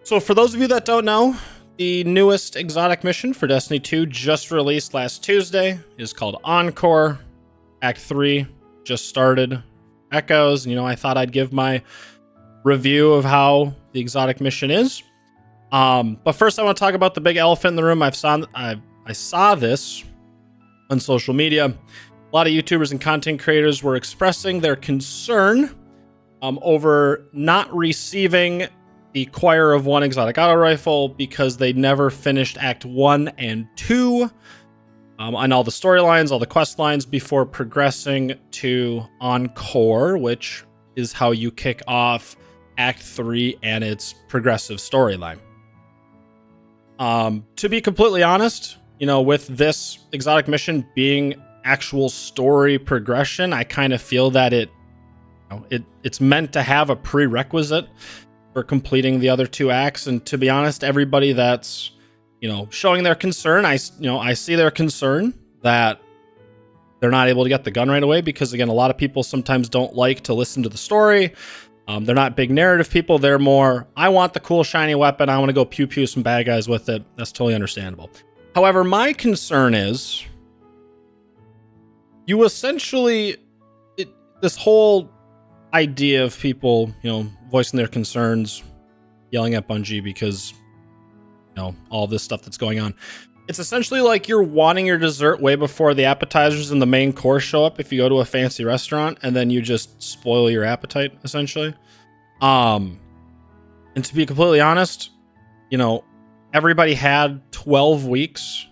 So for those of you that don't know, the newest exotic mission for Destiny 2 just released last Tuesday is called Encore. Act 3 just started. Echoes, I thought I'd give my review of how the exotic mission is. But first I want to talk about the big elephant in the room. I saw this on social media. A lot of YouTubers and content creators were expressing their concern over not receiving the Choir of One exotic auto rifle because they never finished Act 1 and 2 on all the storylines, all the quest lines before progressing to Encore, which is how you kick off Act 3 and its progressive storyline. To be completely honest, with this exotic mission being actual story progression, I kind of feel that it's meant to have a prerequisite for completing the other two acts. And to be honest, everybody that's showing their concern, I see their concern that they're not able to get the gun right away because, again, a lot of people sometimes don't like to listen to the story. They're not big narrative people. They're more, I want the cool shiny weapon, I want to go pew pew some bad guys with it. That's totally understandable. However, my concern is you essentially this whole idea of people voicing their concerns, yelling at Bungie because all this stuff that's going on, it's essentially like you're wanting your dessert way before the appetizers and the main course show up if you go to a fancy restaurant, and then you just spoil your appetite essentially. And to be completely honest, everybody had 12 weeks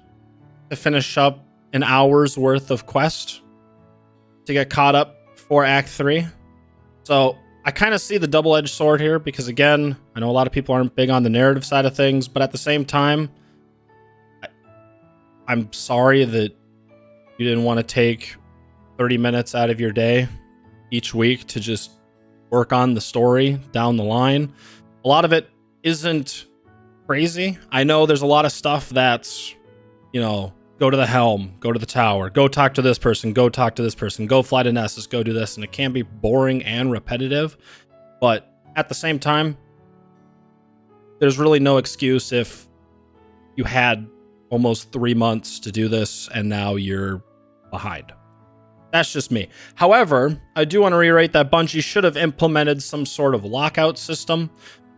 to finish up an hour's worth of quest to get caught up for Act 3. So I kind of see the double-edged sword here because, again, I know a lot of people aren't big on the narrative side of things, but at the same time, I'm sorry that you didn't want to take 30 minutes out of your day each week to just work on the story down the line. A lot of it isn't crazy. I know there's a lot of stuff that's, go to the helm, go to the tower, go talk to this person, go talk to this person, go fly to Nessus, go do this. And it can be boring and repetitive. But at the same time, there's really no excuse if you had almost 3 months to do this and now you're behind. That's just me. However, I do want to reiterate that Bungie should have implemented some sort of lockout system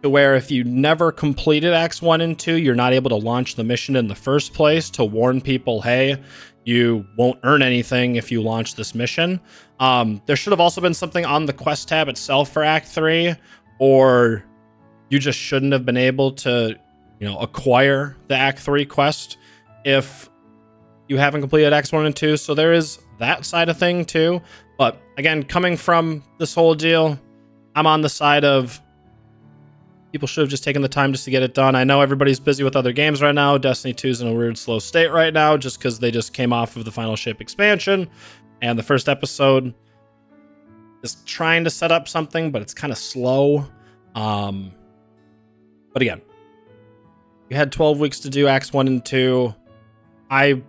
to where if you never completed Acts 1 and 2, you're not able to launch the mission in the first place, to warn people, hey, you won't earn anything if you launch this mission. There should have also been something on the quest tab itself for Act 3, or you just shouldn't have been able to, acquire the Act 3 quest if you haven't completed Acts 1 and 2. So there is that side of thing too. But again, coming from this whole deal, I'm on the side of people should have just taken the time just to get it done. I know everybody's busy with other games right now. Destiny 2 is in a weird slow state right now just because they just came off of the Final Shape expansion. And the first episode is trying to set up something, but it's kind of slow. But again, you had 12 weeks to do Acts 1 and 2. I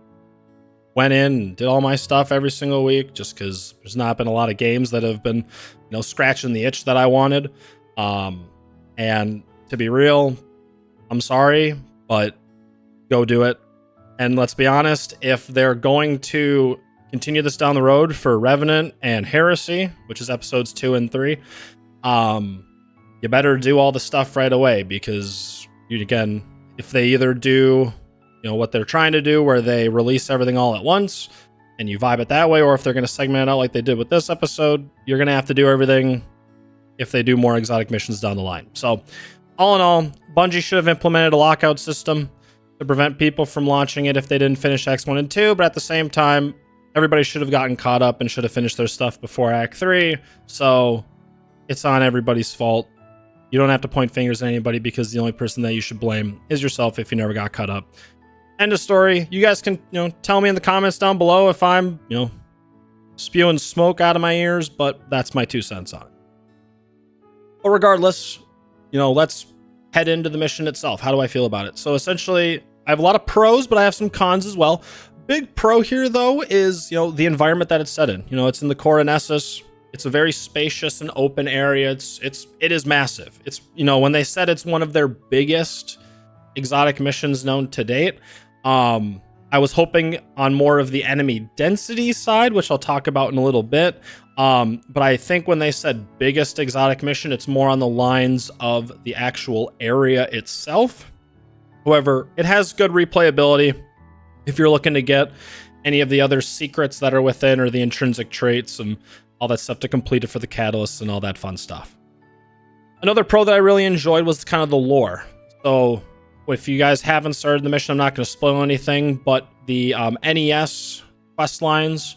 went in and did all my stuff every single week just because there's not been a lot of games that have been, scratching the itch that I wanted. And to be real, I'm sorry, but go do it. And let's be honest, if they're going to continue this down the road for Revenant and Heresy, which is episodes 2 and 3, you better do all the stuff right away because, again, if they either do, what they're trying to do where they release everything all at once and you vibe it that way, or if they're going to segment it out like they did with this episode, you're going to have to do everything if they do more exotic missions down the line. So all in all, Bungie should have implemented a lockout system to prevent people from launching it if they didn't finish Acts 1 and 2, but at the same time, everybody should have gotten caught up and should have finished their stuff before Act 3, so it's on everybody's fault. You don't have to point fingers at anybody because the only person that you should blame is yourself if you never got caught up. End of story. You guys can, tell me in the comments down below if I'm, spewing smoke out of my ears, but that's my 2 cents on it. But regardless, let's head into the mission itself. How do I feel about it? So essentially, I have a lot of pros, but I have some cons as well. Big pro here, though, is, the environment that it's set in. It's in the core of Nessus. It's a very spacious and open area. It is massive. It's, you know, when they said it's one of their biggest exotic missions known to date, I was hoping on more of the enemy density side, which I'll talk about in a little bit. But I think when they said biggest exotic mission, it's more on the lines of the actual area itself. However, it has good replayability if you're looking to get any of the other secrets that are within or the intrinsic traits and all that stuff to complete it for the catalysts and all that fun stuff. Another pro that I really enjoyed was kind of the lore. So if you guys haven't started the mission, I'm not going to spoil anything, but the NES quest lines,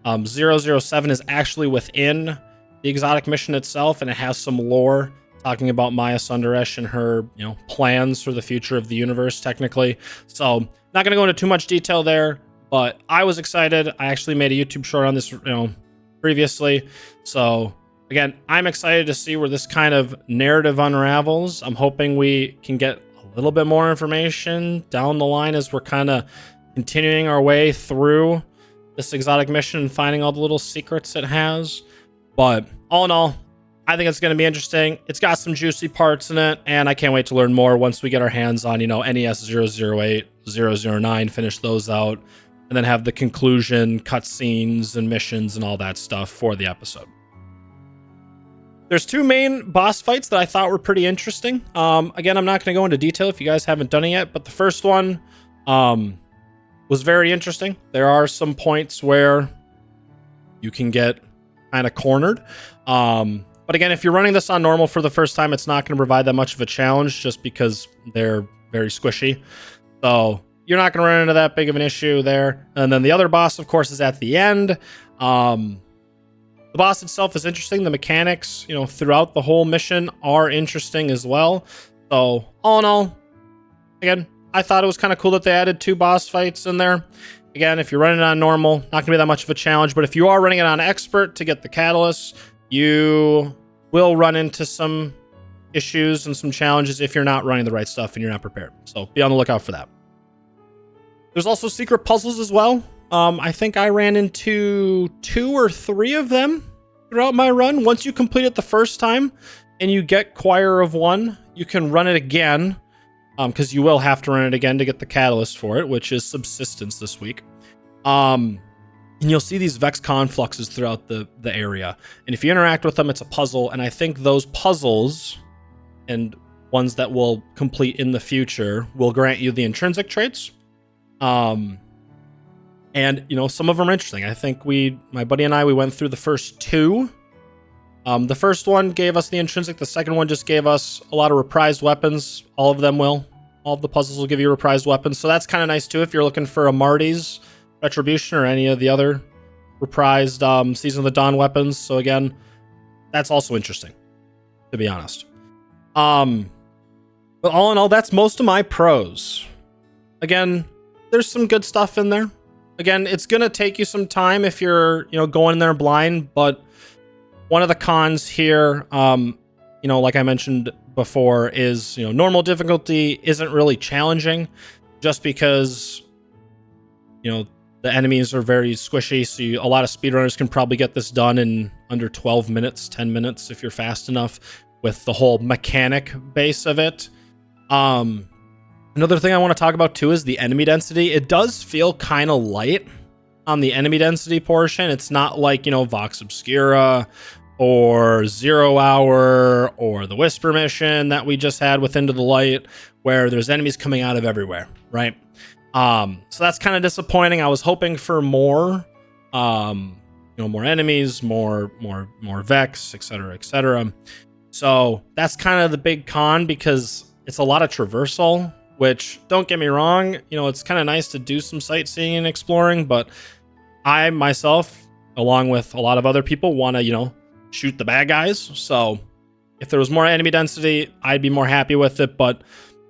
007 is actually within the exotic mission itself, and it has some lore talking about Maya Sundaresh and her, you know, plans for the future of the universe, technically. So not going to go into too much detail there, but I was excited. I actually made a YouTube short on this, you know, previously. So again, I'm excited to see where this kind of narrative unravels. I'm hoping we can get a little bit more information down the line as we're kind of continuing our way through this exotic mission and finding all the little secrets it has. But all in all, I think it's going to be interesting. It's got some juicy parts in it, and I can't wait to learn more once we get our hands on, you know, NES 008, 009, finish those out, and then have the conclusion, cutscenes, and missions and all that stuff for the episode. There's two main boss fights that I thought were pretty interesting. Again, I'm not going to go into detail if you guys haven't done it yet, but the first one was very interesting. There are some points where you can get kind of cornered. But again, if you're running this on normal for the first time, it's not going to provide that much of a challenge just because they're very squishy. So you're not going to run into that big of an issue there. And then the other boss, of course, is at the end. The boss itself is interesting. The mechanics, you know, throughout the whole mission are interesting as well. So all in all, again, I thought it was kind of cool that they added two boss fights in there. Again, if you're running it on normal, not going to be that much of a challenge. But if you are running it on expert to get the catalysts, you will run into some issues and some challenges if you're not running the right stuff and you're not prepared. So be on the lookout for that. There's also secret puzzles as well. I think I ran into 2 or 3 of them throughout my run. Once you complete it the first time and you get Choir of One, you can run it again, because you will have to run it again to get the catalyst for it, which is Subsistence this week. And you'll see these Vex confluxes throughout the area. And if you interact with them, it's a puzzle. And I think those puzzles and ones that will complete in the future will grant you the intrinsic traits. And, you know, some of them are interesting. I think my buddy and I, we went through the first 2. The first one gave us the intrinsic. The second one just gave us a lot of reprised weapons. All of them will. All of the puzzles will give you reprised weapons. So that's kind of nice, too, if you're looking for a Marty's Retribution or any of the other reprised Season of the Dawn weapons. So again, that's also interesting, to be honest. But all in all, that's most of my pros. Again, there's some good stuff in there. Again, it's going to take you some time if you're, you know, going in there blind, but one of the cons here, you know, like I mentioned before, is, you know, normal difficulty isn't really challenging just because, you know, the enemies are very squishy, so a lot of speedrunners can probably get this done in under 12 minutes, 10 minutes if you're fast enough with the whole mechanic base of it. Another thing I want to talk about too is the enemy density. It does feel kind of light on the enemy density portion. It's not like, you know, Vox Obscura or 0 Hour or the Whisper mission that we just had with Into the Light, where there's enemies coming out of everywhere, right? So that's kind of disappointing. I was hoping for more, you know, more enemies, more Vex, etc., etc. So that's kind of the big con, because it's a lot of traversal, which, don't get me wrong, you know, it's kind of nice to do some sightseeing and exploring, but I myself, along with a lot of other people, want to, you know, shoot the bad guys. So if there was more enemy density, I'd be more happy with it, but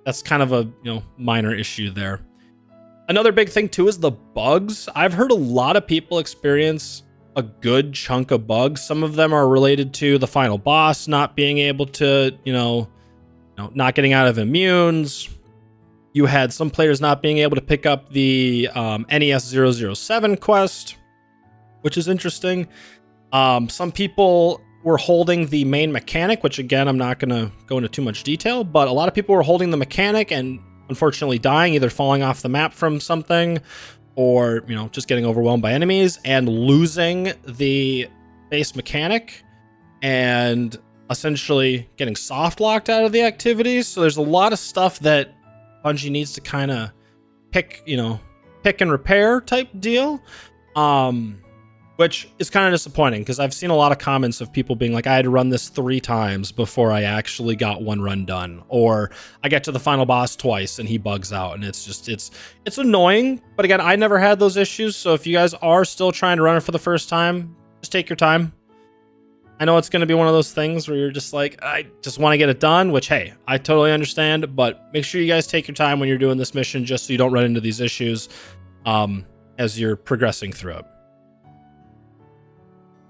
that's kind of a, you know, minor issue there. Another big thing too is the bugs. I've heard a lot of people experience a good chunk of bugs. Some of them are related to the final boss not being able to, you know, not getting out of immunes. You had some players not being able to pick up the NES 007 quest, which is interesting. Some people were holding the main mechanic, which again, I'm not going to go into too much detail, but a lot of people were holding the mechanic and unfortunately dying, either falling off the map from something or, you know, just getting overwhelmed by enemies and losing the base mechanic and essentially getting soft locked out of the activities. So there's a lot of stuff that Bungie needs to kind of pick and repair type deal. Which is kind of disappointing because I've seen a lot of comments of people being like, I had to run this 3 times before I actually got one run done, or I get to the final boss twice and he bugs out, and it's annoying. But again, I never had those issues. So if you guys are still trying to run it for the first time, just take your time. I know it's going to be one of those things where you're just like, I just want to get it done, which, hey, I totally understand, but make sure you guys take your time when you're doing this mission just so you don't run into these issues as you're progressing through it.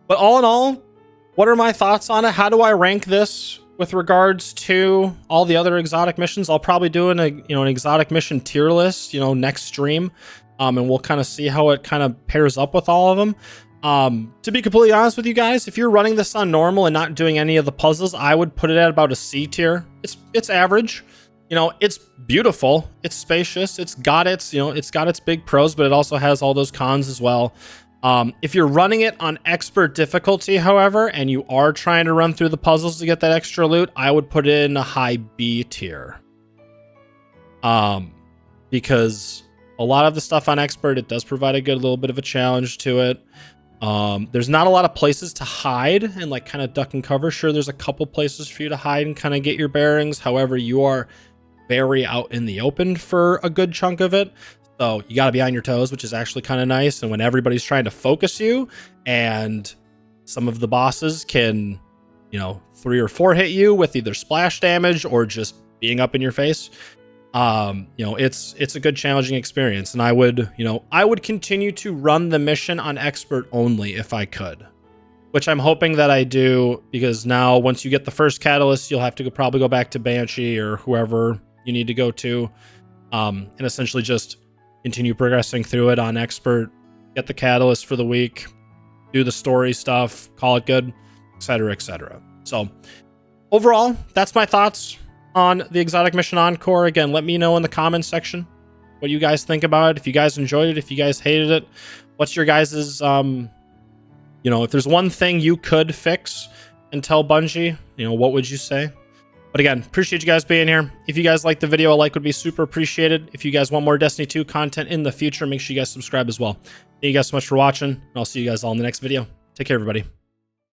But all in all, what are my thoughts on it? How do I rank this with regards to all the other exotic missions? I'll probably do an exotic mission tier list, next stream, and we'll kind of see how it kind of pairs up with all of them. To be completely honest with you guys, if you're running this on normal and not doing any of the puzzles, I would put it at about a C tier. It's average. It's beautiful. It's spacious. It's got its big pros, but it also has all those cons as well. If you're running it on expert difficulty, however, and you are trying to run through the puzzles to get that extra loot, I would put it in a high B tier. Because a lot of the stuff on expert, it does provide a good little bit of a challenge to it. There's not a lot of places to hide and like kind of duck and cover. Sure, there's a couple places for you to hide and kind of get your bearings. However, you are very out in the open for a good chunk of it. So you got to be on your toes, which is actually kind of nice. And when everybody's trying to focus you and some of the bosses can, 3 or 4 hit you with either splash damage or just being up in your face, it's a good challenging experience. And I would continue to run the mission on expert only if I could, which I'm hoping that I do, because now once you get the first catalyst, you'll have to probably go back to Banshee or whoever you need to go to, and essentially just continue progressing through it on expert, get the catalyst for the week, do the story stuff, call it good, etc., etc. So overall, that's my thoughts on the exotic mission Encore. Again, let me know in the comments section what you guys think about it. If you guys enjoyed it, if you guys hated it, what's your guys's, if there's one thing you could fix and tell Bungie, what would you say? But again, appreciate you guys being here. If you guys like the video, a like would be super appreciated. If you guys want more Destiny 2 content in the future, make sure you guys subscribe as well. Thank you guys so much for watching, and I'll see you guys all in the next video. Take care, everybody.